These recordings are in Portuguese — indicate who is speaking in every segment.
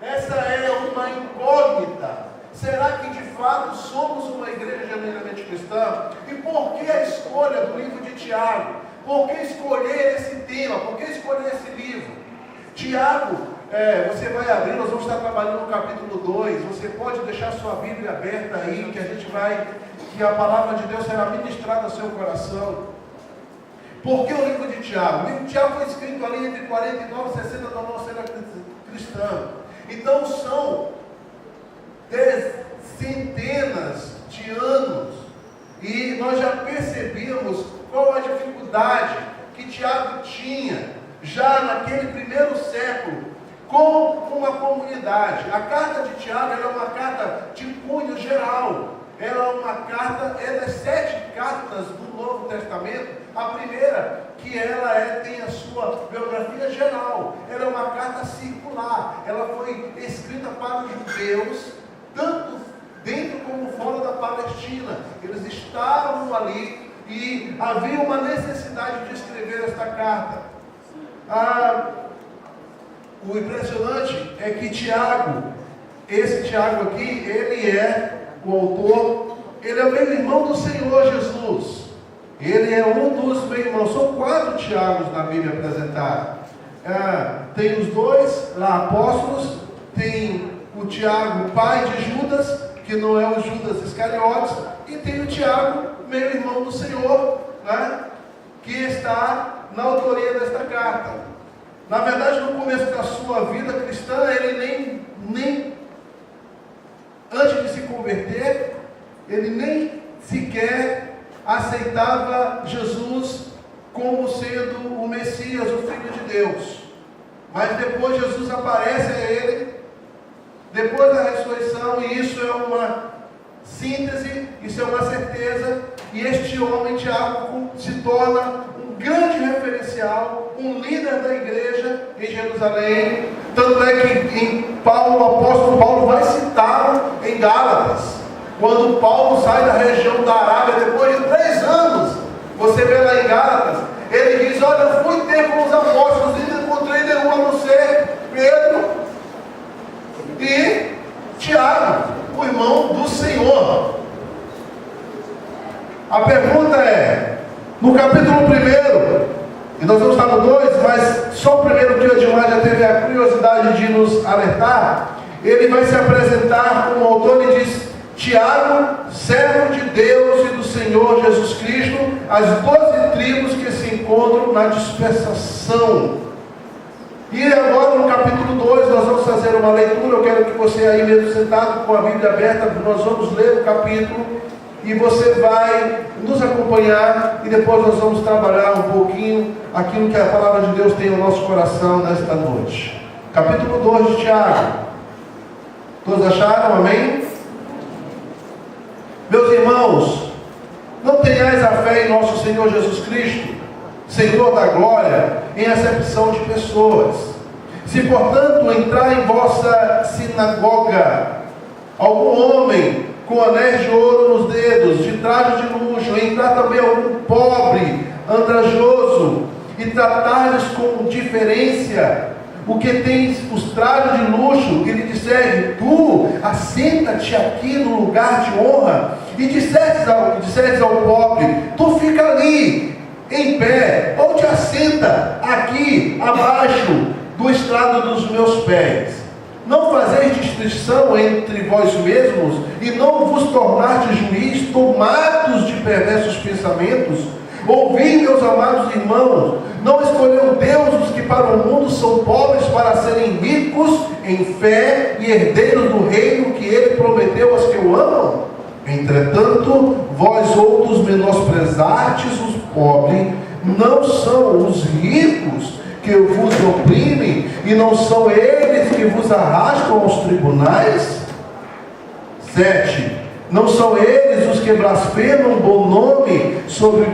Speaker 1: Essa é uma incógnita. Será que de fato somos uma igreja genuinamente cristã? E por que a escolha do livro de Tiago? Por que escolher esse tema? Por que escolher esse livro? Tiago, você vai abrir, nós vamos estar trabalhando no capítulo 2. Você pode deixar sua Bíblia aberta aí, que a palavra de Deus será ministrada ao seu coração. Por que o livro de Tiago? O livro de Tiago foi escrito ali entre 49 e 60 da nossa era cristã. Então são centenas de anos, e nós já percebemos qual a dificuldade que Tiago tinha já naquele primeiro século com uma comunidade. A carta de Tiago é uma carta de cunho geral. Ela é uma carta, das 7 cartas do Novo Testamento. A primeira, que ela tem a sua biografia geral. Ela é uma carta circular. Ela foi escrita para os judeus, tanto dentro como fora da Palestina. Eles estavam ali e havia uma necessidade de escrever esta carta. O impressionante é que Tiago, esse Tiago aqui, ele é o autor, ele é o meio irmão do Senhor Jesus. Ele é um dos meio irmãos. São 4 Tiagos na Bíblia apresentados. Tem os 2 lá apóstolos, tem o Tiago, pai de Judas, que não é o Judas Iscariotes, e tem o Tiago, meio irmão do Senhor, né, que está na autoria desta carta. Na verdade, no começo da sua vida cristã, ele nem antes de se converter, ele nem sequer aceitava Jesus como sendo o Messias, o Filho de Deus. Mas depois Jesus aparece a ele, depois da ressurreição, e isso é uma síntese, isso é uma certeza, e este homem, Tiago, se torna um grande referencial, um líder da igreja em Jerusalém. Tanto é que o apóstolo Paulo vai citá-lo em Gálatas. Quando Paulo sai da região da Arábia, depois de 3 anos, você vê lá em Gálatas, ele diz: olha, eu fui ter com os apóstolos e não encontrei nenhum a não ser Pedro e Tiago, o irmão do Senhor. A pergunta é, no capítulo 1, e nós vamos estar no 2, mas só o primeiro que o Edmar já teve a curiosidade de nos alertar, ele vai se apresentar como autor e diz: Tiago, servo de Deus e do Senhor Jesus Cristo, as 12 tribos que se encontram na dispersação. E agora no capítulo 2 nós vamos fazer uma leitura. Eu quero que você aí mesmo sentado com a Bíblia aberta, nós vamos ler o capítulo e você vai nos acompanhar, e depois nós vamos trabalhar um pouquinho aquilo que a palavra de Deus tem no nosso coração nesta noite. Capítulo 2 de Tiago. Todos acharam? Amém? Meus irmãos, não tenhais a fé em nosso Senhor Jesus Cristo, Senhor da glória, em acepção de pessoas. Se portanto entrar em vossa sinagoga algum homem com anéis de ouro nos dedos, de traje de luxo, entrar também algum pobre, andrajoso, e tratar-lhes com diferença o que tens os trajes de luxo, e lhe disser: tu assenta-te aqui no lugar de honra, e disseres ao pobre: tu fica ali em pé, ou te assenta aqui abaixo do estrado dos meus pés. Não fazeis distinção entre vós mesmos, e não vos tornastes juiz, tomados de perversos pensamentos? Ouvi, meus amados irmãos, não escolheu Deus os que para o mundo são pobres, para serem ricos em fé e herdeiros do reino que ele prometeu aos que o amam? Entretanto, vós outros menosprezastes os pobres. Não são os ricos que vos oprimem, e não são eles que vos arrastam aos tribunais? 7. Não são eles os que blasfemam o bom nome sobre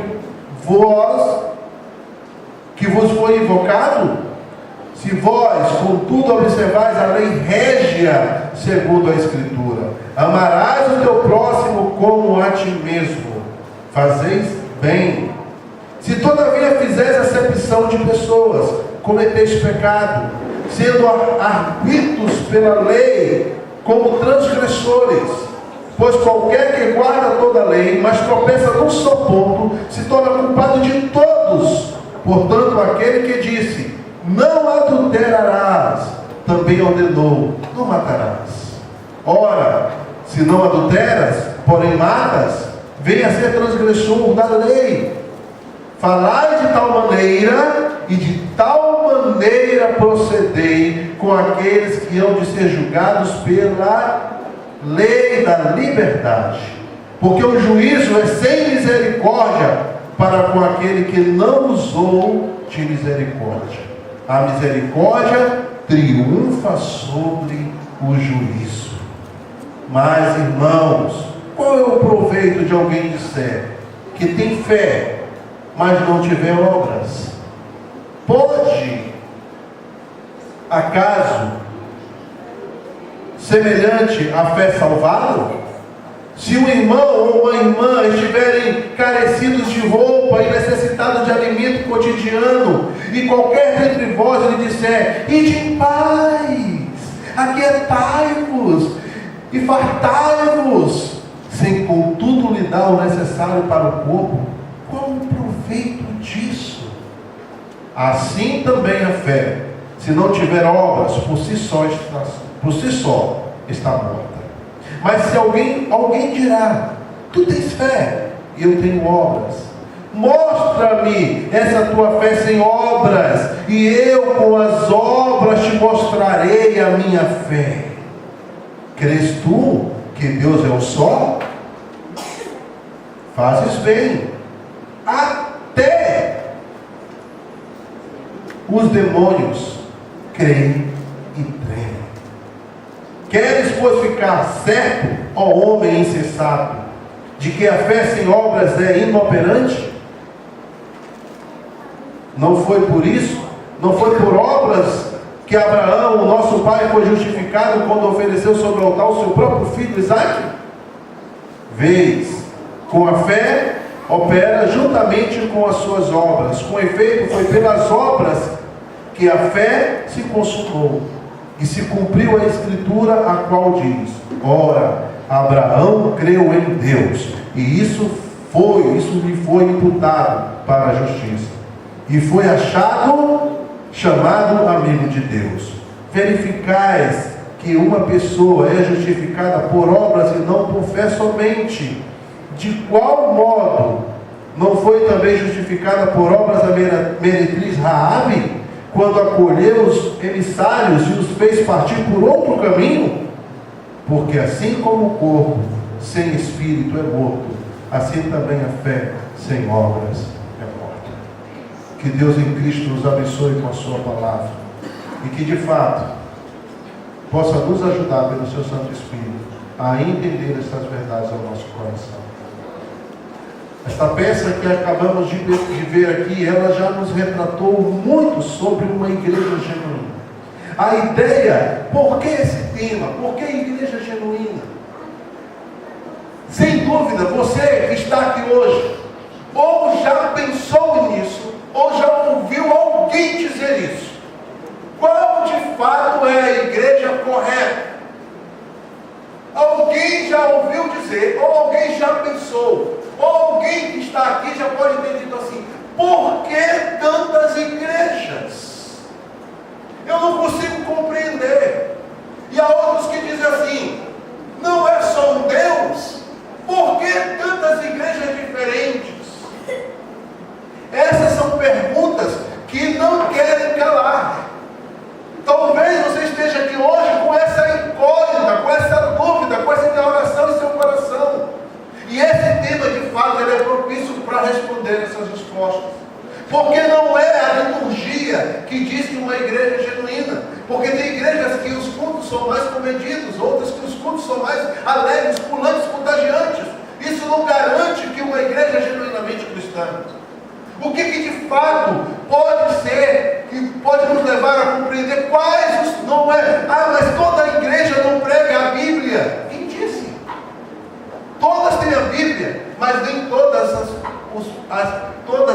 Speaker 1: vós que vos foi invocado? Se vós, contudo, observais a lei régia segundo a Escritura: amarás o teu próximo como a ti mesmo, fazeis bem. Se todavia fizeis acepção de pessoas, cometeis pecado, sendo arbítrio tidos pela lei como transgressores. Pois qualquer que guarda toda a lei, mas tropeça num só ponto, se torna culpado de todos. Portanto, aquele que disse, não adulterarás, também ordenou, não matarás. Ora, se não adulteras, porém matas, venha a ser transgressor da lei. Falai de tal maneira, e de tal maneira procedei com aqueles que hão de ser julgados pela lei da liberdade, porque o juízo é sem misericórdia para com aquele que não usou de misericórdia. A misericórdia triunfa sobre o juízo. Mas, irmãos, qual é o proveito de alguém disser que tem fé, mas não tiver obras? Pode, acaso, semelhante à fé salvá-lo? Se um irmão ou uma irmã estiverem carecidos de roupa e necessitados de alimento cotidiano, e qualquer dentre vós lhe disser, ide em paz, aquietai-vos e fartai-vos, sem contudo lhe dar o necessário para o corpo, qual o proveito disso? Assim também a fé, se não tiver obras, por si só está morta. Mas se alguém dirá, tu tens fé, e eu tenho obras, mostra-me essa tua fé sem obras, e eu com as obras te mostrarei a minha fé. Crês tu que Deus é o só? Fazes bem. Até os demônios creem e tremem. Queres, pois, ficar certo, ó homem insensato, de que a fé sem obras é inoperante? Não foi por isso, não foi por obras que Abraão, o nosso pai, foi justificado quando ofereceu sobre o altar o seu próprio filho Isaque? Vês, com a fé opera juntamente com as suas obras. Com efeito, foi pelas obras que a fé se consumou, e se cumpriu a escritura, a qual diz, ora, Abraão creu em Deus, e isso lhe foi imputado para a justiça, e foi chamado amigo de Deus. Verificais que uma pessoa é justificada por obras e não por fé somente. De qual modo não foi também justificada por obras a meretriz Raabe, quando acolheu os emissários e os fez partir por outro caminho? Porque assim como o corpo sem espírito é morto, assim também a fé sem obras é morta. Que Deus em Cristo nos abençoe com a sua palavra, e que de fato possa nos ajudar pelo seu Santo Espírito a entender estas verdades ao nosso coração. Esta peça que acabamos de ver aqui, ela já nos retratou muito sobre uma igreja genuína. A ideia, por que esse tema? Por que igreja genuína? Sem dúvida, você que está aqui hoje, ou já pensou nisso, ou já ouviu alguém dizer isso. Qual de fato é a igreja correta? Alguém já ouviu dizer, ou alguém já pensou, ou alguém que está aqui já pode ter dito assim, por que tantas igrejas? Eu não consigo compreender. E há outros que dizem assim, não é só um Deus? Por que tantas igrejas diferentes? Essas são perguntas que não querem calar. Talvez você esteja aqui hoje com essa incógnita, com essa dúvida, com essa interrogação em seu coração. E esse tema, de fato, ele é propício para responder essas respostas. Porque não é a liturgia que diz que uma igreja é genuína. Porque tem igrejas que os cultos são mais comedidos, outras que os cultos são mais alegres, pulantes, contagiantes. Isso não garante que uma igreja é genuinamente cristã. O que de fato pode ser, que pode nos levar a compreender quais os... Não é, mas toda a igreja não prega a Bíblia. Quem disse? Todas têm a Bíblia, mas nem todas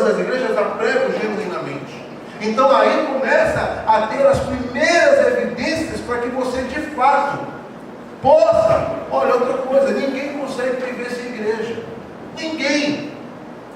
Speaker 1: as igrejas a pregam genuinamente. Então aí começa a ter as primeiras evidências para que você de fato possa. Olha, outra coisa, ninguém consegue viver sem igreja. Ninguém.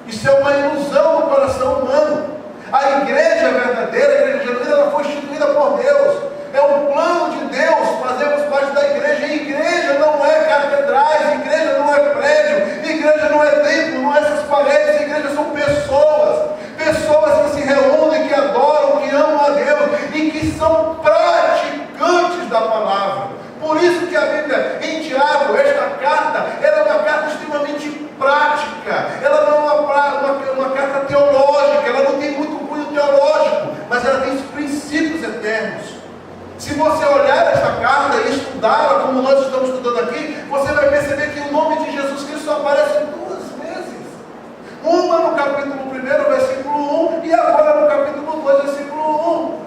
Speaker 1: Isso é uma ilusão no coração humano. A igreja verdadeira, a igreja genuína, ela foi instituída por Deus. É um plano de Deus fazermos parte da igreja. E igreja não é catedrais, igreja não é prédio, igreja não é templo, não é essas paredes. Igreja são pessoas. Pessoas que se reúnem, que adoram, que amam a Deus e que são praticantes da palavra. Por isso que a Bíblia, em Tiago, esta carta, ela é uma carta extremamente prática. Ela não é uma carta teológica, ela não tem muito cunho teológico, mas ela tem os princípios eternos. Se você olhar esta carta e estudá-la, como nós estamos estudando aqui, você vai perceber que o nome de Jesus Cristo aparece 2 vezes. Uma no capítulo 1, versículo 1, e agora no capítulo 2, versículo 1.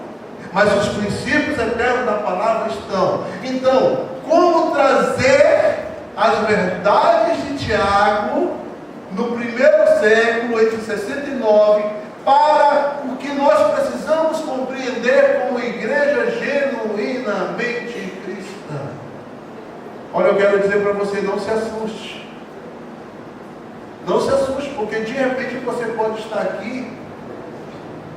Speaker 1: Mas os princípios eternos da palavra estão. Então, como trazer as verdades de Tiago no primeiro século, entre 69, para o que nós precisamos compreender como igreja genuinamente cristã? Olha, eu quero dizer para você, não se assuste. Não se assuste, porque de repente você pode estar aqui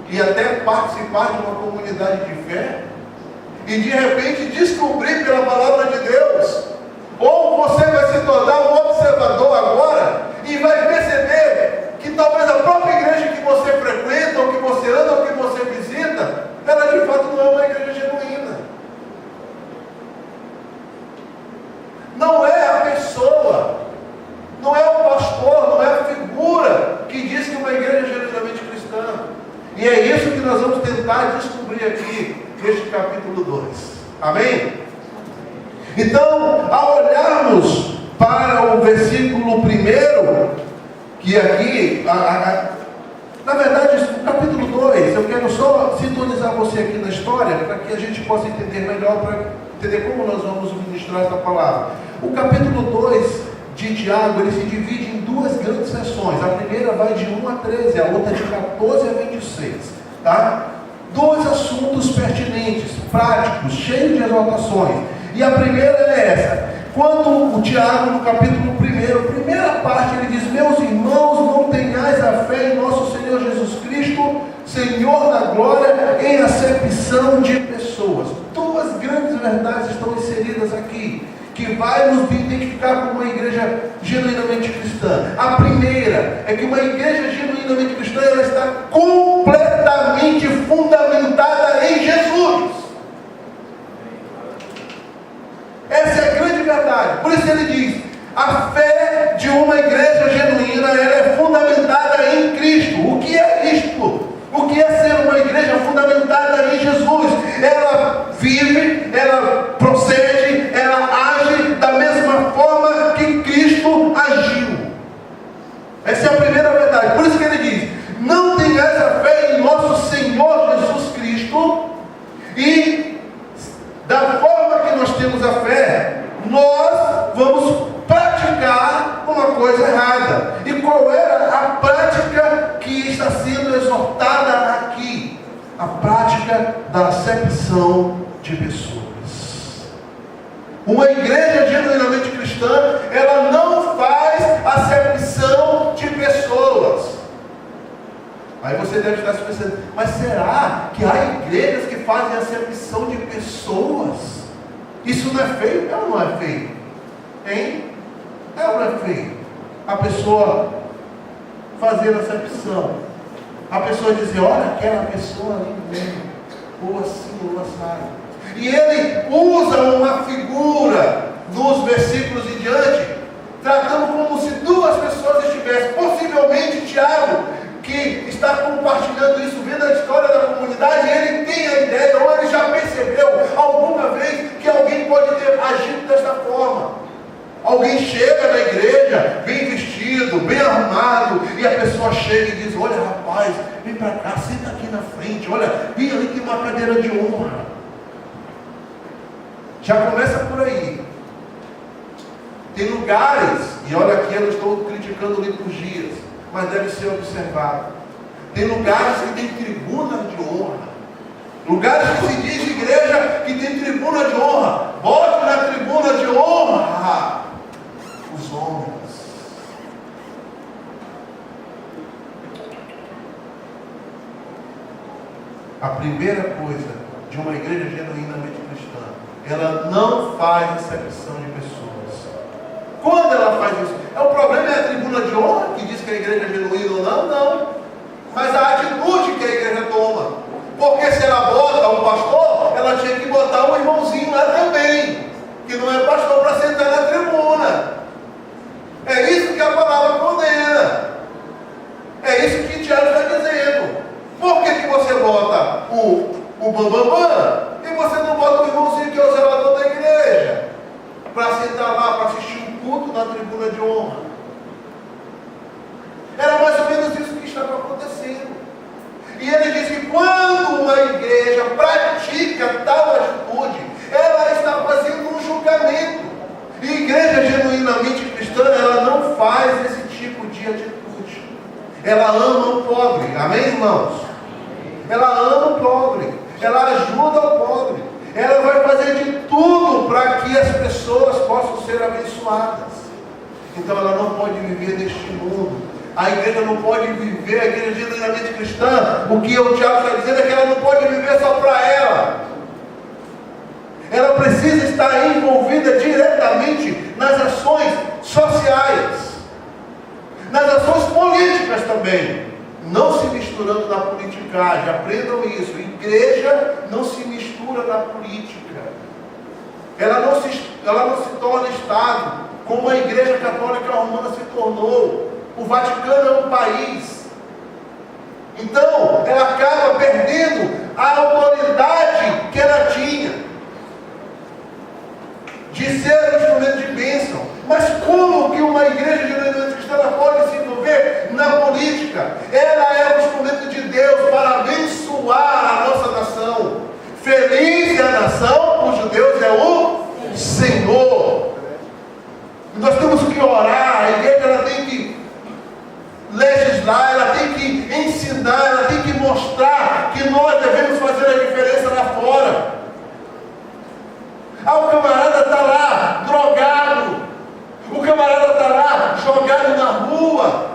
Speaker 1: e até participar de uma comunidade de fé e de repente descobrir pela palavra de Deus. Ou você vai se tornar um observador agora e vai perceber que talvez a própria igreja que você frequenta, ou que você anda, ou que você visita, ela de fato não é uma igreja genuína. Não é a pessoa, não é o pastor, não é a figura que diz que uma igreja é genuinamente cristã. E é isso que nós vamos tentar descobrir aqui neste capítulo 2. Amém? Então, ao olharmos para o versículo 1, que aqui, na verdade, o capítulo 2, eu quero só sintonizar você aqui na história, para que a gente possa entender melhor, para entender como nós vamos ministrar essa palavra. O capítulo 2 de Tiago, ele se divide em 2 grandes seções. A primeira vai de 1 a 13, a outra de 14 a 26. Tá? 2 assuntos pertinentes, práticos, cheios de exortações. E a primeira é essa. Quando o Tiago, no capítulo 1, primeira parte, ele diz: meus irmãos, não tenhais a fé em nosso Senhor Jesus Cristo, Senhor da glória, em acepção de pessoas. 2 grandes verdades estão inseridas aqui, que vai nos identificar como uma igreja genuinamente cristã. A primeira é que uma igreja genuinamente cristã, ela está completamente fundamentada em Jesus. Essa é a grande verdade. Por isso ele diz: a fé de uma igreja genuína, ela é fundamentada em Cristo. O que é isto? O que é ser uma igreja fundamentada em Jesus? Ela vive, ela procede, ela age da mesma forma que Cristo agiu. Essa é a primeira verdade. Por isso que ele diz: não tenhais a fé em nosso Senhor Jesus Cristo, e da forma que nós temos a fé, nós vamos praticar uma coisa errada. E qual era a prática que está sendo exortada aqui? A prática da acepção de pessoas. Uma igreja genuinamente cristã, ela não faz acepção de pessoas. Aí você deve estar se pensando: mas será que há igrejas que fazem acepção de pessoas? Isso não é feio? É ou não é feio? Hein? É ou não é feio? A pessoa fazer acepção. A pessoa dizer: olha, aquela pessoa ali mesmo, ou assim, ou assado. E ele usa uma figura nos versículos em diante, tratando como se 2 pessoas estivessem. Possivelmente Tiago, que está compartilhando isso, vendo a história da comunidade, ele tem a ideia, ou ele já percebeu alguma vez que alguém pode ter agido desta forma. Alguém chega na igreja, bem vestido, bem arrumado, e a pessoa chega e diz: olha, rapaz, vem para cá, senta aqui na frente, olha, vem ali, tem uma cadeira de honra. Já começa por aí. Tem lugares, e olha aqui, eu não estou criticando liturgias, mas deve ser observado. Tem lugares que tem tribunas de honra, lugares que se diz igreja que tem tribuna de honra. Bote na tribuna de honra os homens. A primeira coisa de uma igreja genuinamente cristã, ela não faz acepção de pessoas. Quando ela faz isso, o problema é a tribuna de honra, que diz que a igreja é genuína ou não? Não. Mas a atitude que a igreja toma. Porque se ela bota um pastor, ela tinha que botar um irmãozinho lá também, que não é pastor para sentar na tribuna. É isso que a palavra condena. É isso que Tiago está dizendo. Por que você bota o bambambam e você não bota o irmãozinho que é o zelador da igreja para sentar lá, para assistir um culto na tribuna de honra? Era mais ou menos isso que estava acontecendo. E ele diz que quando uma igreja pratica tal atitude, ela está fazendo um julgamento. E igreja genuinamente cristã, ela não faz esse tipo de atitude. Ela ama o pobre. Amém, irmãos? Ela ama o pobre. Ela ajuda o pobre. Ela vai fazer de tudo para que as pessoas possam ser abençoadas. Então ela não pode viver neste mundo. A igreja não pode viver, a igreja genuinamente cristã, o que o Tiago está dizendo é que ela não pode viver só para ela. Ela precisa estar envolvida diretamente nas ações sociais, nas ações políticas também, não se misturando na politicagem. Aprendam isso. Igreja não se mistura na política. Ela não se torna Estado, como a Igreja Católica Romana se tornou. O Vaticano é um país. Então, ela acaba perdendo a autoridade que ela tinha de ser um instrumento de bênção. Mas como que uma igreja genuinamente cristã pode se envolver na política? Ela é um instrumento de Deus para abençoar a nossa nação. Feliz é a nação cujo Deus é o Senhor. Nós temos que orar. A igreja ela tem que legislar, ela tem que ensinar, ela tem que mostrar que nós devemos fazer a diferença lá fora. O camarada está lá, drogado. O camarada está lá, jogado na rua.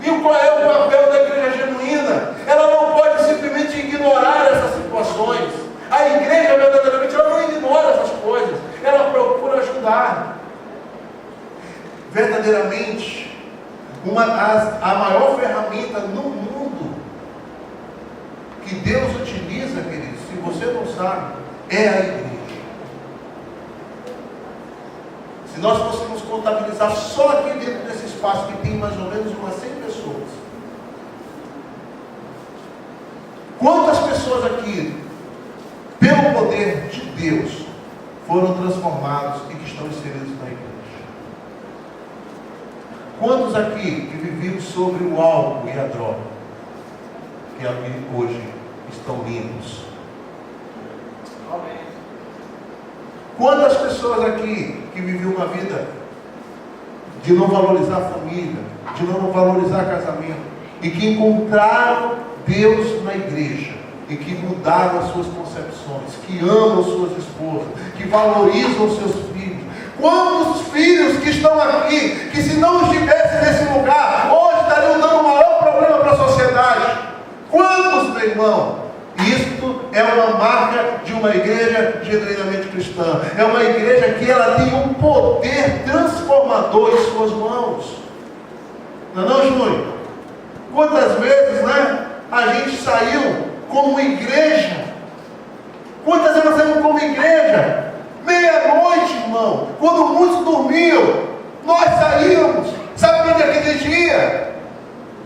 Speaker 1: E qual é o papel da igreja genuína? Ela não pode simplesmente ignorar essas situações. A igreja verdadeiramente ela não ignora essas coisas. Ela procura ajudar. Verdadeiramente, a maior ferramenta no mundo que Deus utiliza, queridos, se você não sabe, é a igreja. Se nós fôssemos contabilizar só aqui dentro desse espaço, que tem mais ou menos umas 100 pessoas, quantas pessoas aqui, pelo poder de Deus, foram transformados e que estão inseridos na igreja? Quantos aqui que viviam sobre o álcool e a droga, que hoje estão limpos? Amém. Quantas pessoas aqui que viviam uma vida de não valorizar a família, de não valorizar casamento, e que encontraram Deus na igreja, e que mudaram as suas concepções, que amam suas esposas, que valorizam os seus filhos? Quantos filhos que estão aqui, que se não estivessem nesse lugar, hoje estariam dando o maior problema para a sociedade? Quantos, meu irmão? Isto é uma marca de uma igreja genuinamente cristã. É uma igreja que ela tem um poder transformador em suas mãos. Não é não, Júnior? Quantas vezes, né, a gente saiu como igreja? Quantas vezes nós saímos como igreja? Meia-noite, irmão, quando muitos dormiam, nós saímos. Sabe onde é aquele dia?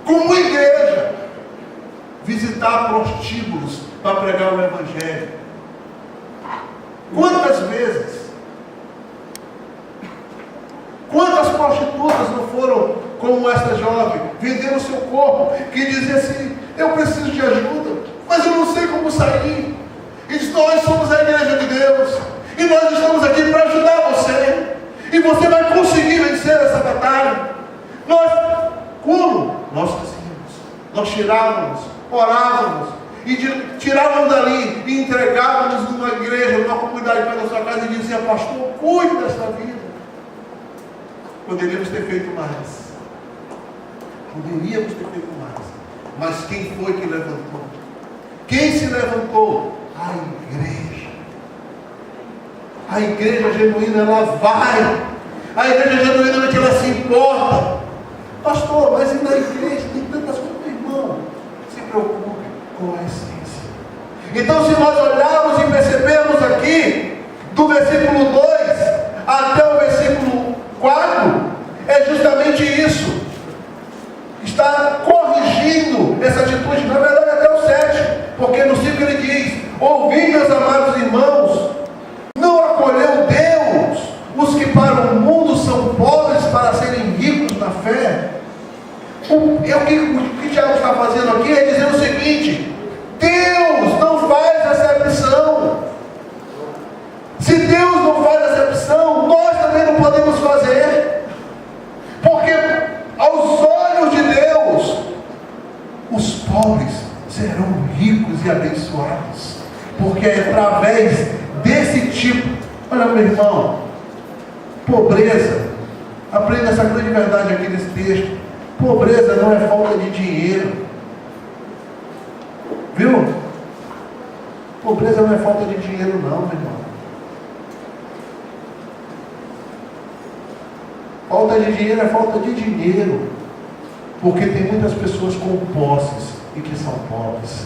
Speaker 1: Como igreja, visitar prostíbulos para pregar o Evangelho. Quantas vezes? Quantas prostitutas não foram como essa jovem, vendendo o seu corpo, que dizia assim: eu preciso de ajuda, mas eu não sei como sair. E diz: nós somos a igreja de Deus, e nós estamos aqui para ajudar você, e você vai conseguir vencer essa batalha. Nós, como? Nós fazíamos, nós tirávamos, orávamos, e tirávamos dali e entregávamos numa igreja, numa comunidade pela sua casa e dizia: pastor, cuide dessa vida. Poderíamos ter feito mais. Poderíamos ter feito mais. Mas quem foi que levantou? Quem se levantou? A igreja. A igreja genuína, ela vai. A igreja genuína, ela se importa. Pastor, mas e na igreja tem tantas coisas, irmão? Se preocupe com a essência. Então, se nós olharmos e percebermos aqui, do versículo 2 até o versículo 4, é justamente isso. Está corrigindo essa atitude, na verdade até o 7, porque no 5 ele diz: ouvi, meus amados irmãos, não acolheu Deus os que para o mundo são pobres para serem ricos na fé. O que Tiago está fazendo aqui é dizer o seguinte: Deus não faz acepção. Se Deus não faz acepção, nós também não podemos fazer, porque aos olhos de Deus, os pobres serão ricos e abençoados, porque é através desse tipo. Olha, meu irmão, pobreza, aprenda essa grande verdade aqui nesse texto: pobreza não é falta de dinheiro, viu? Pobreza não é falta de dinheiro não, meu irmão. Falta de dinheiro é falta de dinheiro, porque tem muitas pessoas com posses e que são pobres.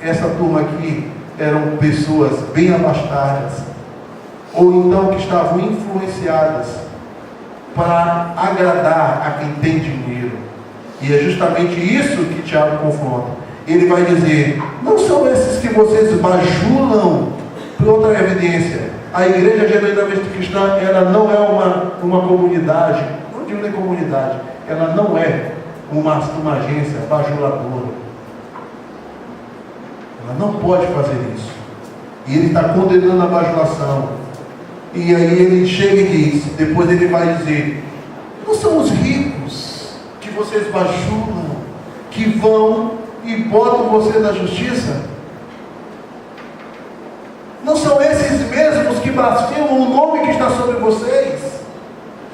Speaker 1: Essa turma aqui eram pessoas bem abastadas, ou então que estavam influenciadas para agradar a quem tem dinheiro. E é justamente isso que Tiago confronta. Ele vai dizer: não são esses que vocês bajulam. Por outra evidência, a igreja genuinamente cristã, ela não é uma comunidade, não digo nem comunidade, ela não é uma agência bajuladora. Ela não pode fazer isso. E ele está condenando a bajulação. E aí ele chega e diz, depois ele vai dizer: não são os ricos que vocês bajulam, que vão e botam você na justiça? Não são esses mesmos que blasfemam o nome que está sobre vocês?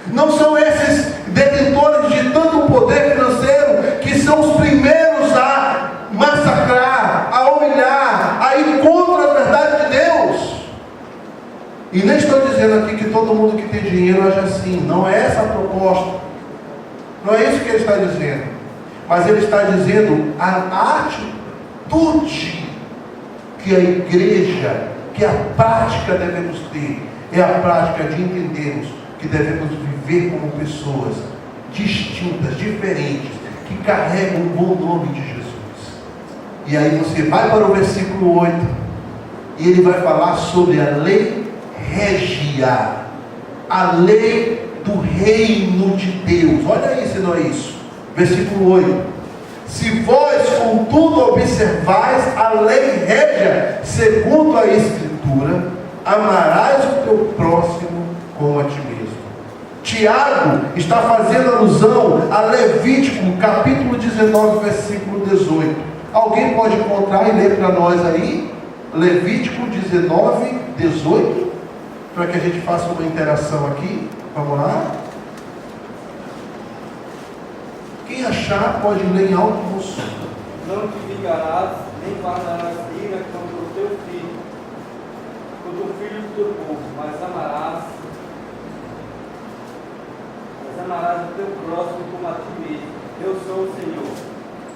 Speaker 1: Não são esses detentores de tanto poder financeiro que são os primeiros a massacrar, a humilhar, a ir contra a verdade de Deus? E nem estou dizendo aqui que todo mundo que tem dinheiro age assim. Não é essa a proposta. Não é isso que ele está dizendo. Mas ele está dizendo a atitude que a igreja, que a prática devemos ter, é a prática de entendermos que devemos viver como pessoas distintas, diferentes, que carregam o bom nome de Jesus. E aí você vai para o versículo 8, e ele vai falar sobre a lei régia, a lei do reino de Deus. Olha aí se não é isso. Versículo 8: se vós contudo observais a lei régia segundo a Escritura, amarás o teu próximo como a ti mesmo. Tiago está fazendo alusão a Levítico capítulo 19 versículo 18. Alguém pode encontrar e ler para nós aí Levítico 19, 18, para que a gente faça uma interação aqui. Vamos lá. Quem achar pode ler em alto e bom som.
Speaker 2: Não te vingarás, nem guardarás ira contra o teu filho do teu povo, mas amarás o teu próximo como a ti mesmo. Eu sou o Senhor.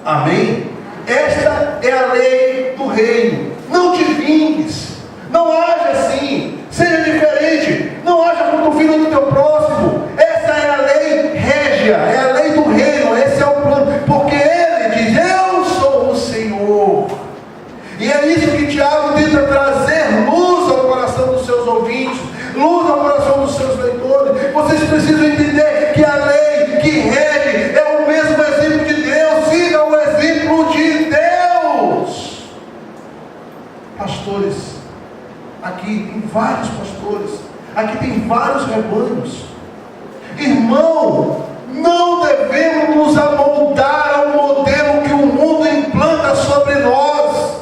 Speaker 1: Amém? Esta é a lei do reino. Não te vingues, não haja assim, seja diferente, não haja contra o filho do teu próximo. Essa é a lei régia, é a lei do reino, esse é o plano, porque ele diz: eu sou o Senhor. E é isso que Tiago tenta trazer luz ao coração dos seus ouvintes, luz ao coração dos seus leitores. Vocês precisam entender que a lei que rege é o mesmo exemplo de Deus. Siga o exemplo de Deus. Pastores, aqui tem vários pastores, aqui tem vários rebanhos. Irmão, não devemos nos amoldar ao modelo que o mundo implanta sobre nós.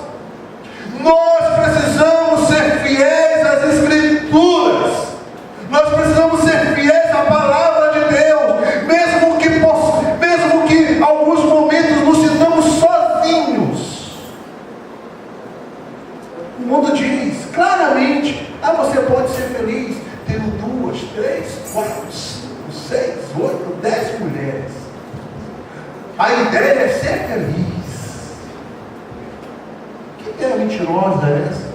Speaker 1: O mundo diz claramente: você pode ser feliz tendo 2, 3, 4, 5, 6, 8, 10 mulheres. A ideia é ser feliz. Que ideia mentirosa é essa?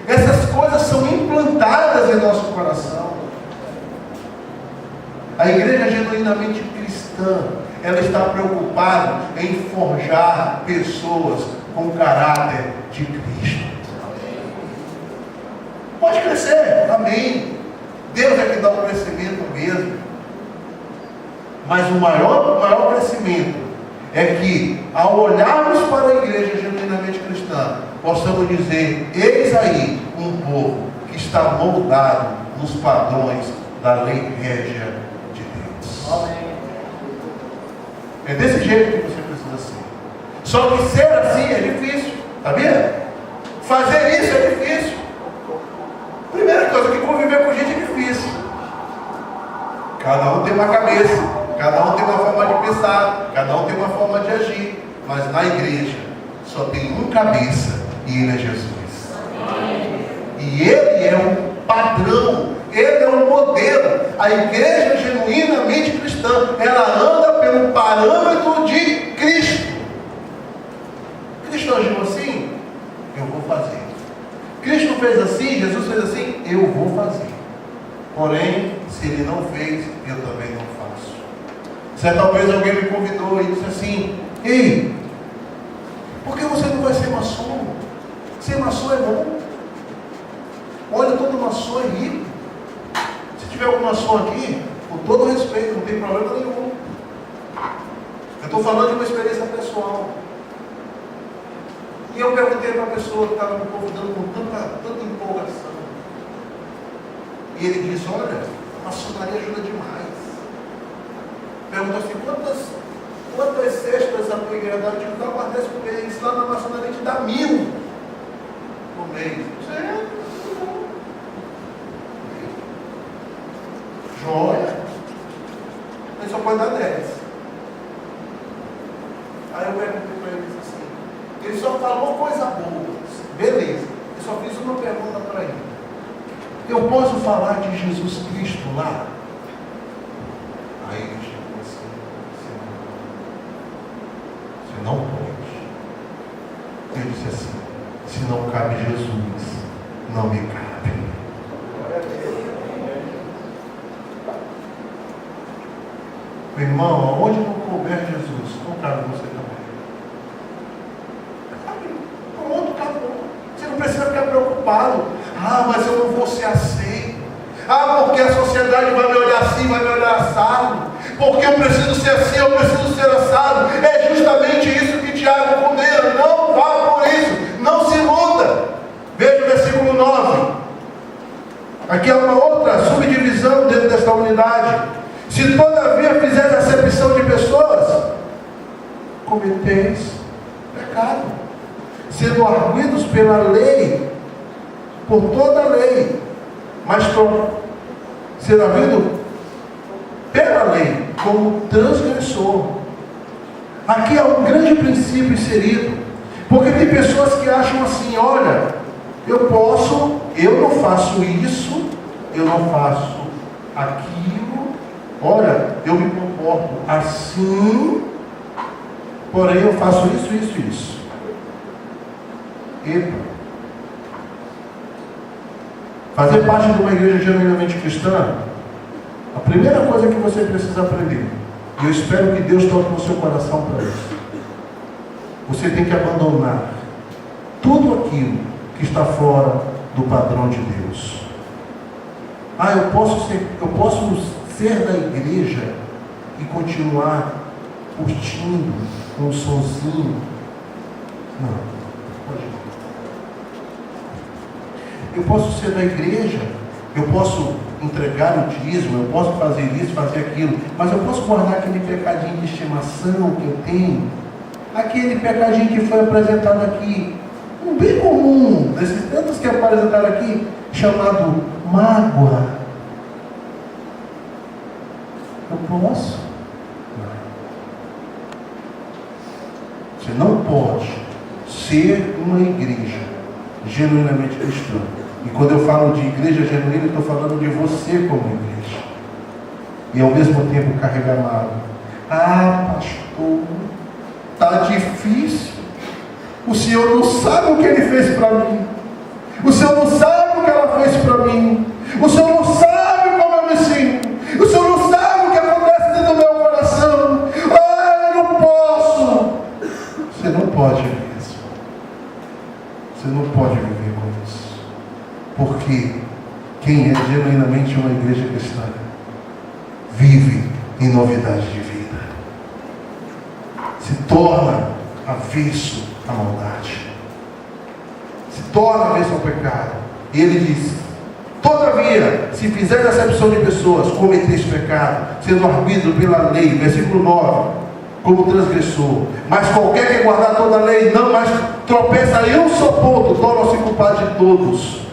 Speaker 1: Essas coisas são implantadas em nosso coração. A igreja genuinamente cristã, ela está preocupada em forjar pessoas com o caráter de Cristo. Pode crescer, amém. Deus é que dá o crescimento mesmo. Mas o maior crescimento é que, ao olharmos para a igreja genuinamente cristã, possamos dizer: eis aí um povo que está moldado nos padrões da lei régia de Deus. Amém. É desse jeito que você precisa ser. Só que ser assim é difícil, sabia? Fazer isso é difícil. Primeira coisa, que conviver com gente é difícil. Cada um tem uma cabeça, cada um tem uma forma de pensar, cada um tem uma forma de agir. Mas na igreja só tem um cabeça, e ele é Jesus. Amém. E ele é um padrão, ele é um modelo. A igreja genuinamente cristã, ela anda pelo parâmetro de Cristo. Cristo agiu assim, eu vou fazer. Cristo fez assim, Jesus fez assim, eu vou fazer. Porém, se ele não fez, eu também não faço. Certa vez alguém me convidou e disse assim: ei, por que você não vai ser maçom? Ser maçom é bom. Olha, todo maçom é rico. Se tiver algum maçom aqui, com todo respeito, não tem problema nenhum. Eu estou falando de uma experiência pessoal. E eu perguntei para a pessoa que estava me convidando com tanta empolgação. E ele disse: olha, a maçonaria ajuda demais. Perguntou assim: quantas cestas a tua igreja dá? Eu digo: aparece por mês. Lá na maçonaria te dá 1000 por mês. Joia. Ele só pode dar 10. Aí eu perguntei para ele assim: ele só falou coisa boa. Beleza. Eu só fiz uma pergunta para ele: eu posso falar de Jesus Cristo lá? Aí ele chegou assim: você não pode. Eu disse assim: se não cabe Jesus, não me cabe. Meu irmão, aonde não couber Jesus, não cabe você também. Pronto, acabou. Você não precisa ficar preocupado. Mas eu não vou ser aceito. Porque a sociedade vai me olhar assim, vai me olhar assado. Porque eu preciso ser assim, eu preciso ser assado. É justamente isso que Tiago condena. Não vá por isso. Não se iluda. Veja o versículo 9. Aqui é uma outra subdivisão dentro desta unidade. Se todavia fizeres acepção de pessoas, cometeis pecado, sendo arguidos pela lei, por toda a lei, mas ser arguido pela lei, como transgressor. Aqui há um grande princípio inserido, porque tem pessoas que acham assim: olha, eu não faço isso, eu não faço aquilo. Olha, eu me comporto assim, porém eu faço isso. Epa. Fazer parte de uma igreja genuinamente cristã, a primeira coisa que você precisa aprender, e eu espero que Deus toque no seu coração para isso, você tem que abandonar tudo aquilo que está fora do padrão de Deus. Eu posso ser da igreja e continuar curtindo com um sonzinho. Não, pode não. Eu posso ser da igreja, eu posso entregar o dízimo, eu posso fazer isso, fazer aquilo, mas eu posso guardar aquele pecadinho de estimação que eu tenho, aquele pecadinho que foi apresentado aqui, um bem comum, desses tantos que apresentaram aqui, chamado mágoa. Eu posso? Não. Você não pode ser uma igreja genuinamente cristã. E quando eu falo de igreja genuína, eu estou falando de você como igreja. E ao mesmo tempo carregar mágoa. Ah, pastor, está difícil. O Senhor não sabe o que Ele fez para mim. O Senhor não sabe o que ela fez para mim. O Senhor não sabe como eu me sinto. O Senhor não sabe o que acontece dentro do meu coração. Ah, eu não posso. Você não pode viver isso. Você não pode viver com isso. Porque quem é genuinamente uma igreja cristã vive em novidade de vida. Se torna avesso à maldade. Se torna avesso ao pecado. E ele diz: todavia, se fizer acepção de pessoas, cometeis pecado, sendo arbítrio pela lei, versículo 9, como transgressor. Mas qualquer que guardar toda a lei, não mais tropeça em um só ponto, torna-se culpado de todos.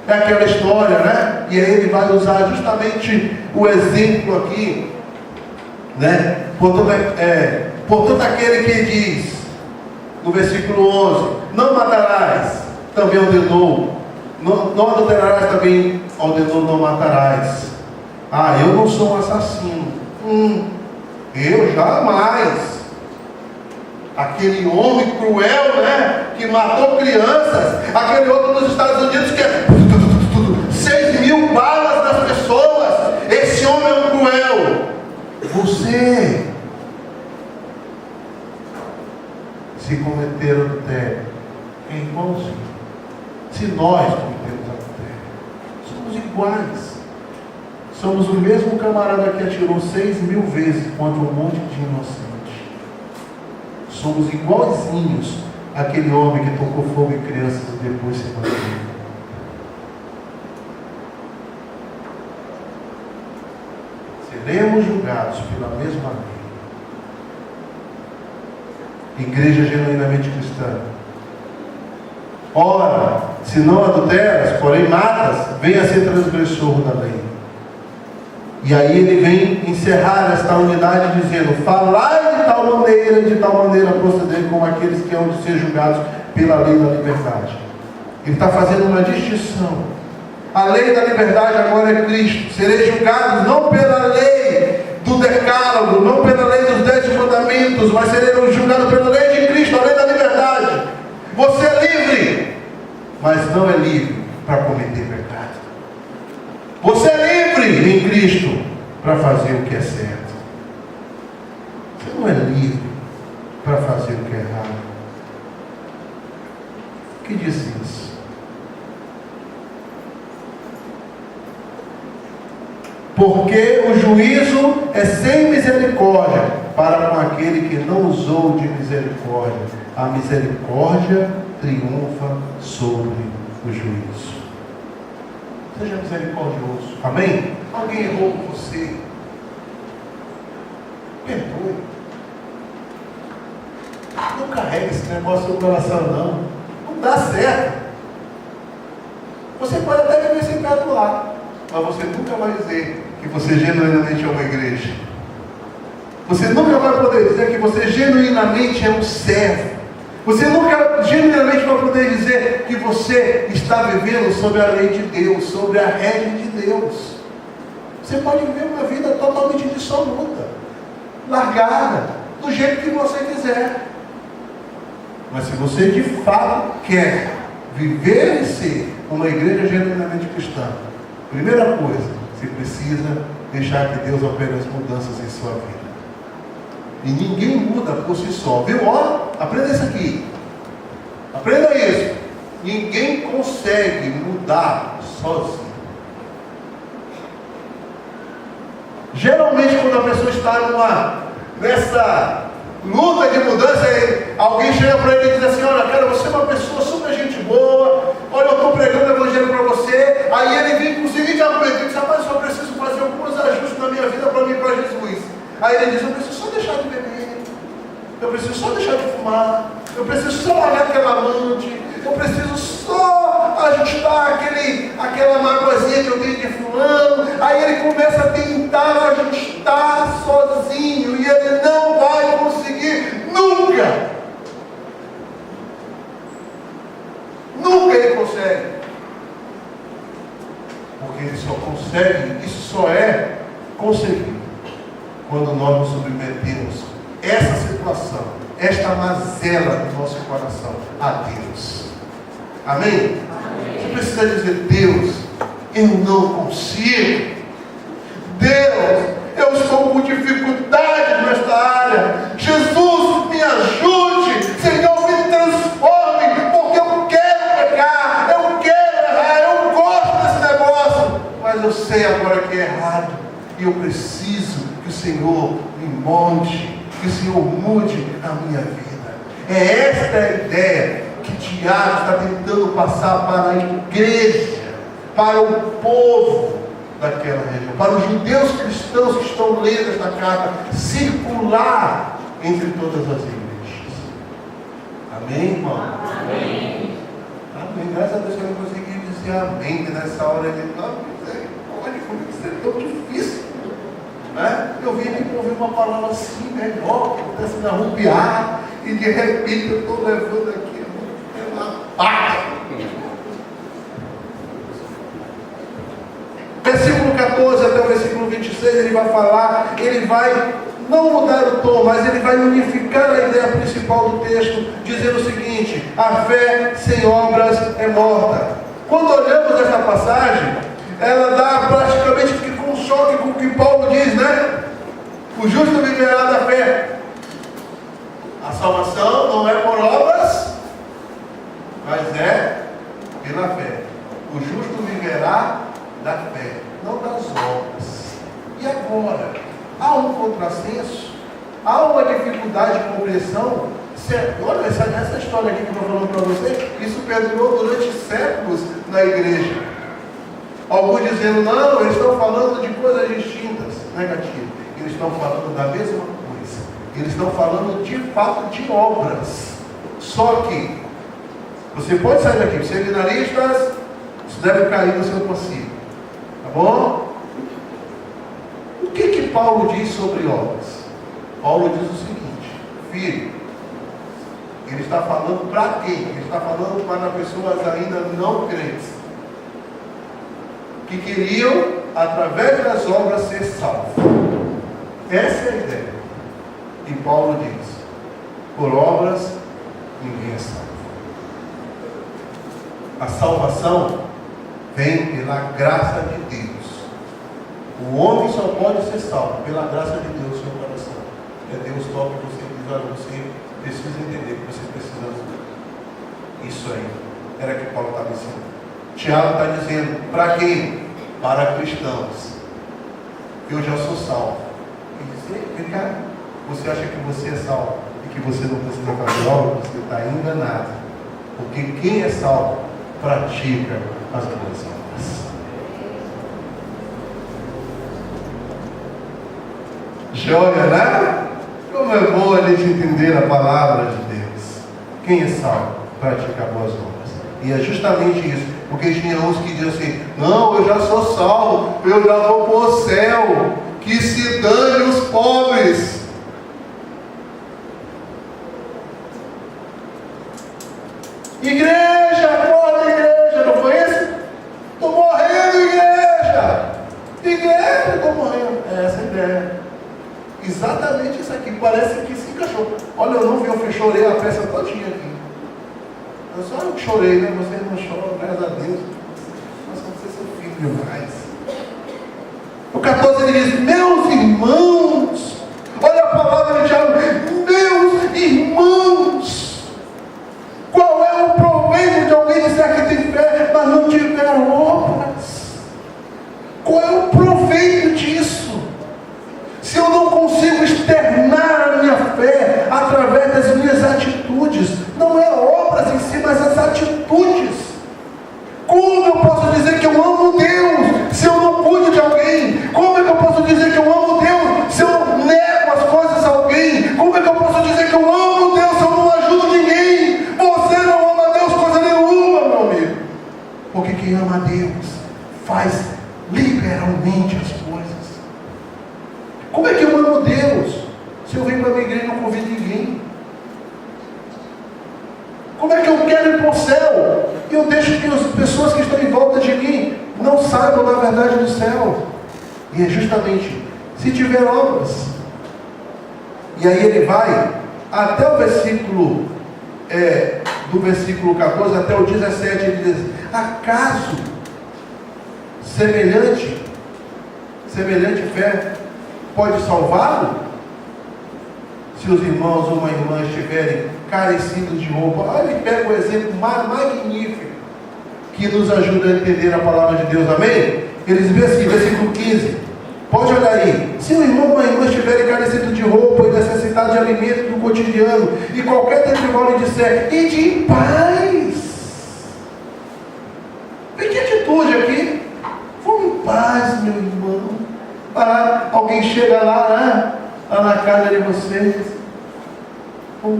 Speaker 1: É aquela história, né? E aí ele vai usar justamente o exemplo aqui, né? Portanto, aquele que diz, no versículo 11, não matarás, também ordenou. Não adulterarás, também ordenou, não matarás. Ah, eu não sou um assassino. Eu jamais. Aquele homem cruel, né? Que matou crianças. Aquele outro nos Estados Unidos que é 6.000 balas nas pessoas. Esse homem é um cruel. Você, se cometer adultério, é igualzinho. Se nós cometemos adultério, somos iguais. Somos o mesmo camarada que atirou 6.000 vezes contra um monte de inocente. Somos igualzinhos àquele homem que tocou fogo em crianças e depois se matou. Seremos julgados pela mesma lei. Igreja genuinamente cristã. Ora, se não adulteras, porém matas, venha a ser transgressor da lei. E aí ele vem encerrar esta unidade dizendo: falai de tal maneira proceder como aqueles que hão de ser julgados pela lei da liberdade. Ele está fazendo uma distinção. A lei da liberdade agora é Cristo. Sereis julgados não pela lei do decálogo, não pela lei dos 10 mandamentos, mas seremos julgados pela lei de Cristo, a lei da liberdade. Você é livre, mas não é livre para cometer pecado. Você é livre em Cristo para fazer o que é certo. Você não é livre para fazer o que é errado. O que diz isso? Porque o juízo é sem misericórdia para com aquele que não usou de misericórdia. A misericórdia triunfa sobre o juízo. Seja misericordioso. Amém? Alguém errou com você? Perdoe. Não carregue esse negócio no coração, não. Não dá certo. Você pode até viver sem perdoar, mas você nunca vai dizer que você genuinamente é uma igreja. Você nunca vai poder dizer que você genuinamente é um servo. Você nunca genuinamente vai poder dizer que você está vivendo sob a lei de Deus, sobre a regra de Deus. Você pode viver uma vida totalmente dissoluta, largada, do jeito que você quiser. Mas se você de fato quer viver e ser uma igreja genuinamente cristã, primeira coisa, você precisa deixar que Deus opere as mudanças em sua vida. E ninguém muda por si só, viu? Ó, aprenda isso aqui. Aprenda isso. Ninguém consegue mudar sozinho. Geralmente, quando a pessoa está nessa luta de mudança, alguém chega para ele e diz assim: olha, cara, você é uma pessoa super gente boa, olha, eu estou pregando o evangelho para você. Aí ele vem com o seguinte argumento: ele diz, rapaz, eu só preciso fazer alguns ajustes na minha vida para mim, para Jesus. Aí ele diz: eu preciso só deixar de beber, eu preciso só deixar de fumar, eu preciso só largar aquela amante, eu preciso só ajustar aquela mágoazinha que eu tenho de fulano. Aí ele começa a tentar ajustar sozinho, e ele não vai conseguir nunca. Nunca ele consegue? Porque ele só consegue, isso só é conseguido quando nós nos submetemos essa situação, esta mazela do nosso coração a Deus. Amém? Você precisa dizer: Deus, eu não consigo. Deus, eu estou com dificuldade nesta área. Jesus, me ajude. Senhor, me transforme, porque eu quero pecar, eu quero errar, eu gosto desse negócio, mas eu sei agora que é errado, e eu preciso que o Senhor me molde, que o Senhor mude a minha vida. É esta a ideia que Tiago está tentando passar para a igreja, para o povo daquela região, para os judeus cristãos que estão lendo esta carta circular entre todas as igrejas. Amém, irmão? Amém. Amém. Graças a Deus que eu não consegui dizer amém nessa hora. Não, olha como isso é tão difícil. Né? Eu vim aqui para ouvir uma palavra assim melhor, que pudesse me arrupiar, e de repente eu estou levando aqui uma paca. Versículo 14 até o versículo 26, ele vai falar, ele vai não mudar o tom, mas ele vai unificar a ideia principal do texto, dizendo o seguinte: a fé sem obras é morta. Quando olhamos esta passagem, ela dá praticamente um choque com o que Paulo diz, né? O justo viverá da fé. A salvação não é por obras, mas é pela fé. O justo viverá da fé, não das obras. E agora? Há um contrassenso? Há uma dificuldade de compreensão? Olha, essa história aqui que eu estou falando para você, isso perdurou durante séculos na igreja. Alguns dizendo: não, eles estão falando de coisas distintas. Negativo. Eles estão falando da mesma coisa. Eles estão falando de fato de obras. Só que você pode sair daqui, seminaristas, isso deve cair no seu conselho. Tá bom? O que Paulo diz sobre obras? Paulo diz o seguinte: filho, ele está falando para quem? Ele está falando para pessoas ainda não crentes, que queriam, através das obras, ser salvos. Essa é a ideia. E Paulo diz: por obras ninguém é salvo. A salvação vem pela graça de Deus. O homem só pode ser salvo pela graça de Deus no seu coração. É Deus toca você e diz: olha, você precisa entender que você precisa ajudar. Isso aí era que Paulo estava dizendo. Tiago está dizendo: para quem? Para cristãos. Eu já sou salvo. E diz: cara, você acha que você é salvo e que você não precisa fazer obra? Você está enganado. Porque quem é salvo pratica as boas obras. Joia, né? Como é bom a gente entender a palavra de Deus. Quem é salvo pratica boas obras. E é justamente isso. Porque tinha uns que diziam assim: não, eu já sou salvo, eu já vou para o céu, que se dane os pobres. Igreja, acorda, igreja, não foi isso? Estou morrendo, igreja. Igreja, estou morrendo. É essa a ideia. Exatamente isso aqui, parece que se encaixou. Olha, eu não vi, eu chorei a peça todinha aqui. Eu só chorei, né? Vocês não choram, graças a Deus. Nossa, vocês são filhos demais. O 14 ele diz: meus irmãos, olha a palavra de Tiago, meus irmãos, qual é o proveito de alguém dizer que tem fé, mas não tiver obras? Qual é o proveito disso? Se eu não consigo externar a minha fé através das minhas atitudes, não é obras em si, mas as atitudes. Como eu posso dizer que eu amo Deus se eu não cuido de alguém? Como é que eu posso dizer que eu amo Deus se eu nego as coisas a alguém? Como é que eu posso dizer que eu amo Deus se eu não ajudo ninguém? Você não ama Deus coisa nenhuma, meu amigo. Porque quem ama Deus faz liberalmente as coisas. Como é que eu amo Deus se eu venho para a minha igreja e não convido ninguém? Como é que eu quero ir para o céu E eu deixo que as pessoas que estão em volta de mim não saibam da verdade do céu. E é justamente, se tiver obras. E aí ele vai até o versículo, do versículo 14 até o 17, ele diz: acaso semelhante fé pode salvá-lo? Se os irmãos ou uma irmã estiverem carecidos de roupa. Olha, ele pega um exemplo magnífico que nos ajuda a entender a palavra de Deus, amém? Eles vê assim, versículo 15, pode olhar aí: se um irmão ou uma irmã estiverem carecidos de roupa e necessitado de alimento do cotidiano, e qualquer dentre vós lhe disser: ide em paz. Vê que atitude aqui. Vão em paz, meu irmão. Alguém chega lá na casa de vocês: estou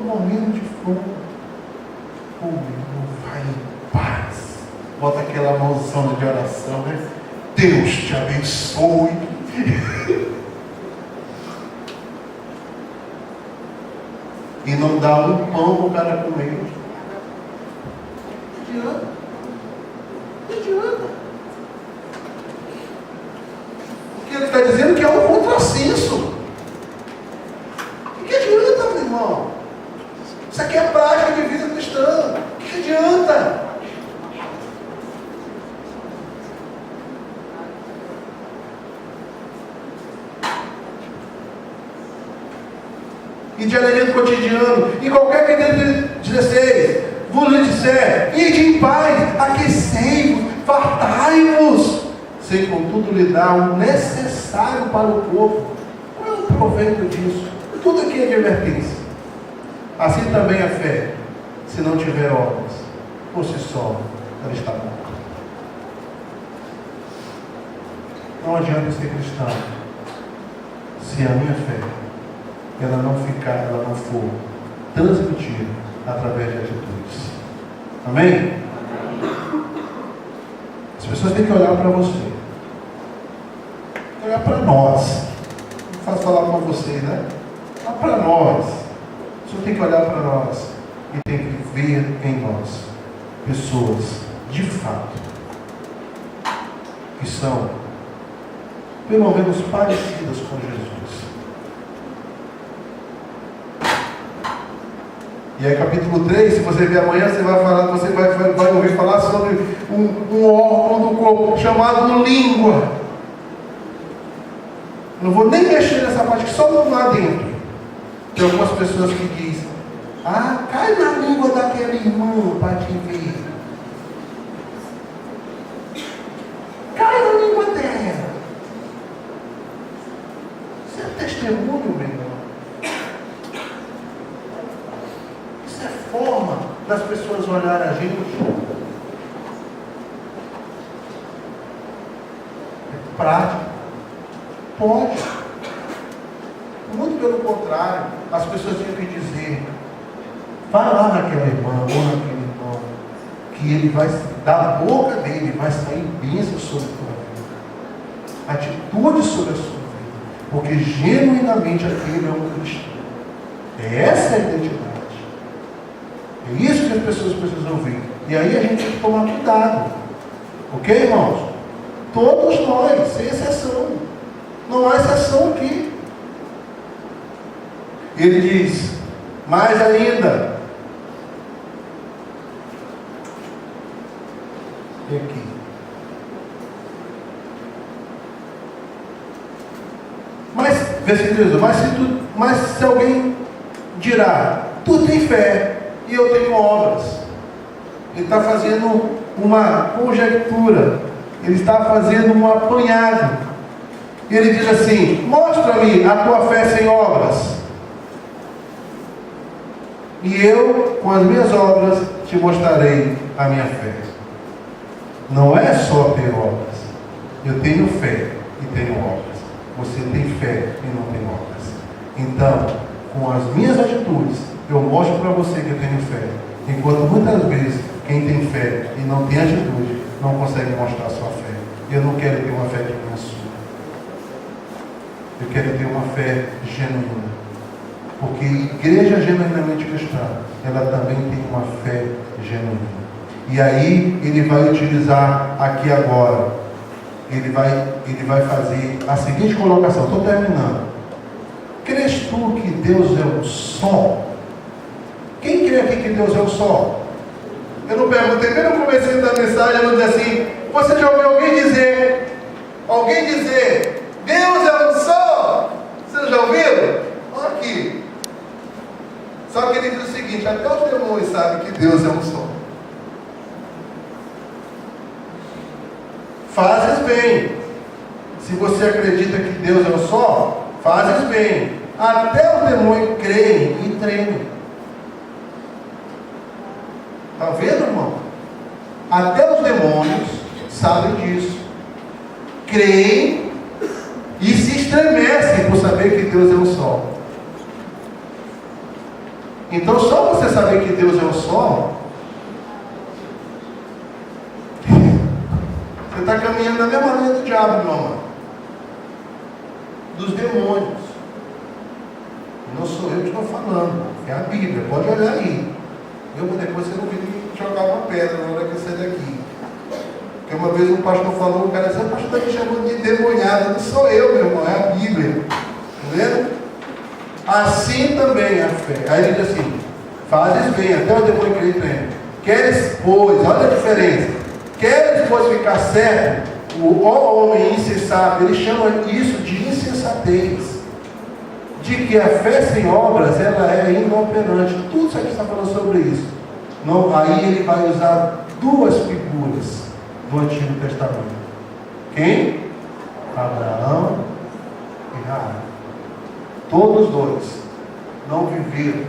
Speaker 1: morrendo de fome. Meu irmão, vai em paz. Bota aquela mãozão de oração, né? Deus te abençoe. E não dá um pão para o cara comer. Não adianta. Não adianta. Porque ele está dizendo que é um contrassenso. O que adianta, meu irmão? Isso aqui é prática de vida cristã. O que adianta? E de alimento cotidiano, e qualquer que dentro 16 vos lhe disser: ide em paz, aquecei-vos, fartai-vos, sem contudo lhe dar o necessário para o corpo. Qual é o proveito disso? Tudo aqui é advertência. Assim também a fé, se não tiver obras, por si só, ela está morta. Não adianta ser cristão se a minha fé ela não for transmitida através de atitudes. Amém? As pessoas têm que olhar para você, olhar para nós. Não faço falar para vocês, né? Olhar para nós. A pessoa tem que olhar para nós e tem que ver em nós pessoas de fato que são pelo menos parecidas com Jesus. E aí capítulo 3, se você ver amanhã, você vai ouvir falar sobre um órgão do corpo chamado língua. Eu não vou nem mexer nessa parte, só lá dentro. Tem algumas pessoas que dizem: cai na língua daquele irmão para te ver. Cai na língua dela. Isso é testemunho, meu irmão. Forma das pessoas olharem a gente. É prático? Pode. Muito pelo contrário, as pessoas têm que dizer: vai lá naquela irmã ou naquele irmão, que ele vai, da boca dele vai sair bênção sobre a tua vida, atitude sobre a sua vida, porque genuinamente aquele é um cristão. Essa é a identidade. É isso que as pessoas precisam ouvir. E aí a gente tem que tomar cuidado. Ok, irmãos? Todos nós, sem exceção. Não há exceção aqui. Ele diz: mais ainda. E aqui. Mas, versículo 18: mas se alguém dirá: tu tem fé e eu tenho obras. Ele está fazendo uma conjectura, ele está fazendo um apanhado. E ele diz assim: mostra-me a tua fé sem obras, e eu, com as minhas obras, te mostrarei a minha fé. Não é só ter obras. Eu tenho fé e tenho obras. Você tem fé e não tem obras. Então, com as minhas atitudes, eu mostro para você que eu tenho fé. Enquanto muitas vezes quem tem fé e não tem atitude não consegue mostrar a sua fé. Eu não quero ter uma fé que não é sua. Eu quero ter uma fé genuína. Porque igreja genuinamente cristã, ela também tem uma fé genuína. E aí ele vai utilizar aqui agora, ele vai fazer a seguinte colocação, estou terminando. Crês tu que Deus é um só? Quem crê aqui que Deus é um só? Eu não perguntei, bem no começo da mensagem, eu não disse assim, você já ouviu alguém dizer, Deus é um só? Você já ouviu? Olha aqui. Só que ele diz o seguinte, até os demônios sabem que Deus é um só. Fazes bem. Se você acredita que Deus é um só, fazes bem. Até os demônios creem e tremem. Está vendo, irmão? Até os demônios sabem disso. Creem e se estremecem por saber que Deus é um só. Então, só você saber que Deus é um só, você está caminhando na mesma linha do diabo, meu amor. Dos demônios. Não sou eu que estou falando, é a Bíblia, pode olhar aí. Depois você não vir me jogar uma pedra na hora que eu sair daqui. Porque uma vez um pastor falou, o cara disse, o pastor está me chamando de demoniado. Não sou eu, meu irmão, é a Bíblia. Está vendo? Assim também a fé. Aí ele diz assim, fazes bem, até o demônio que ele tem. Queres, pois, olha a diferença. Queres, pois, ficar certo? O homem insensato, ele chama isso de insensatez. De que a fé sem obras, ela é inoperante. Tudo isso aqui está falando sobre isso. Não, aí ele vai usar duas figuras do Antigo Testamento. Quem? Abraão e Raabe. Todos dois não viveram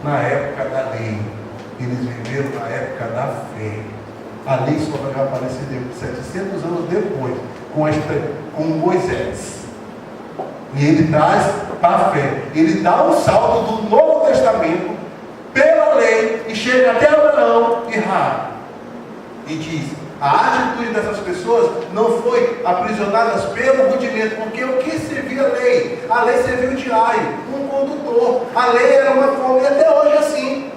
Speaker 1: na época da lei. Eles viveram na época da fé. A lei só vai aparecer 700 anos depois, com Moisés. E ele traz para a fé. Ele dá um salto do Novo Testamento pela lei e chega até Abraão e Raabe. E diz, a atitude dessas pessoas não foi aprisionadas pelo rudimento, porque o que servia a lei? A lei serviu de aio, um condutor. A lei era uma forma, e até hoje é assim.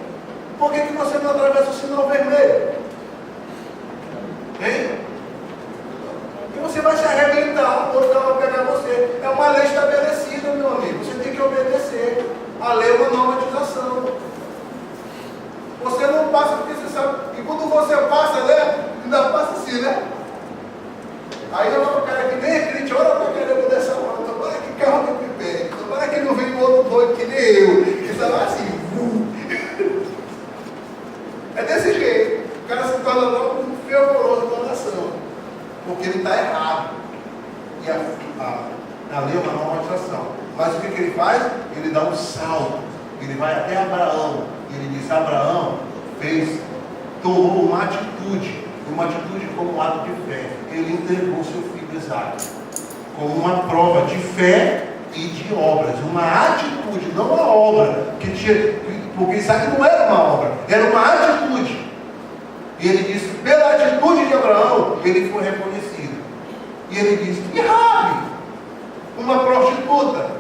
Speaker 1: Por que você não atravessa o sinal vermelho? Hein? E você vai se arrebentar, o outro vai pegar você. É uma lei estabelecida, meu amigo. Você tem que obedecer. A lei é uma normatização. Você não passa porque você sabe. E quando você passa, né? Ainda passa assim, né? Aí eu vou o cara que nem é crente, olha para querer mudar essa hora. Tomara que carro que me pegue. Tomara que não venha um outro doido que nem eu. Que estava assim. É desse jeito. O cara se torna logo um fervoroso da nação. Porque ele está errado. E a lei é uma normatização. Mas o que ele faz? Ele dá um salto. Ele vai até Abraão. E ele diz, Abraão tomou uma atitude como um ato de fé. Ele entregou seu filho Isaque. Como uma prova de fé e de obras. Uma atitude, não uma obra. Porque Isaque não era uma obra, era uma atitude. E ele disse, pela atitude de Abraão, ele foi reconhecido. E ele disse, e Raabe, uma prostituta,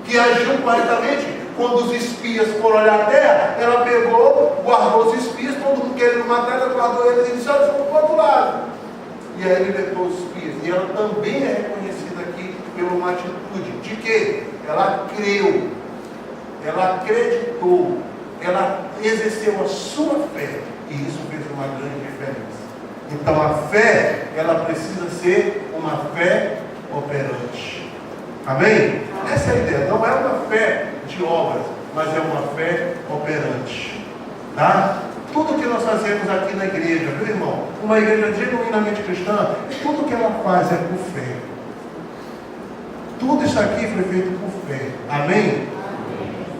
Speaker 1: que agiu corretamente, quando os espias foram olhar a terra, ela pegou, guardou os espias, todo mundo querendo matar, ela guardou eles e disse, olha, vamos para o outro lado. E aí ele libertou os espias. E ela também é reconhecida aqui por uma atitude. De quê? Ela creu, ela acreditou, ela exerceu a sua fé. E isso fez uma grande diferença. Então a fé, ela precisa ser uma fé operante. Amém? Essa é a ideia. Não é uma fé de obras, mas é uma fé operante. Tá? Tudo que nós fazemos aqui na igreja, viu, irmão? Uma igreja genuinamente cristã, tudo que ela faz é por fé. Tudo isso aqui foi feito por fé. Amém?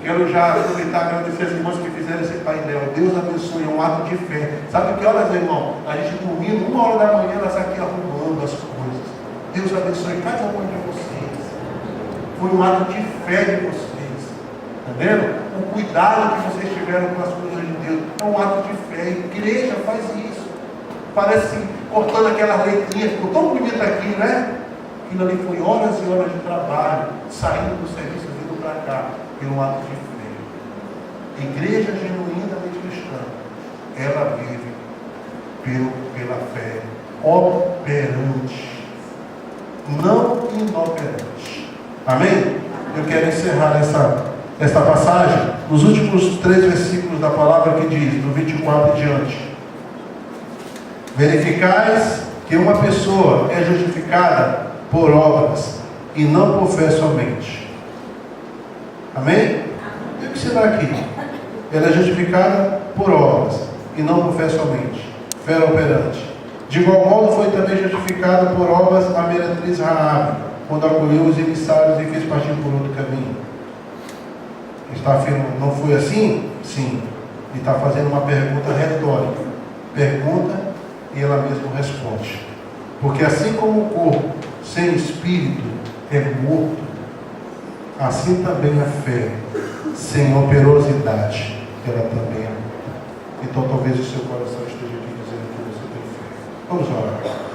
Speaker 1: Quero já aproveitar e agradecer as irmãs que fizeram esse painel. Deus abençoe, é um ato de fé. Sabe que horas, irmão? A gente dormindo, 1 hora da manhã, elas aqui arrumando as coisas. Deus abençoe cada uma de vocês. Foi um ato de fé de vocês. Está vendo? O cuidado que vocês tiveram com as coisas de Deus. É um ato de fé. A igreja faz isso. Parece cortando aquelas letrinhas. Ficou tão bonito aqui, né? Aquilo ali foi horas e horas de trabalho. Saindo do serviço, vindo para cá. Pelo ato de fé. Igreja genuinamente cristã, ela vive viveu pela fé, operante, não inoperante. Amém? Eu quero encerrar esta passagem nos últimos 3 versículos da palavra que diz, do 24 em diante. Verificais que uma pessoa é justificada por obras e não por fé somente. Amém? O que será aqui? Ela é justificada por obras e não por fé somente. Fé operante. De igual modo foi também justificada por obras a meretriz Raabe, quando acolheu os emissários e fez partir por outro caminho. Está afirmando, não foi assim? Sim. E está fazendo uma pergunta retórica. Pergunta e ela mesma responde. Porque assim como o corpo sem espírito é morto, assim também a fé sem operosidade, ela também é morta. Então talvez o seu coração esteja aqui dizendo que você tem fé. Vamos orar.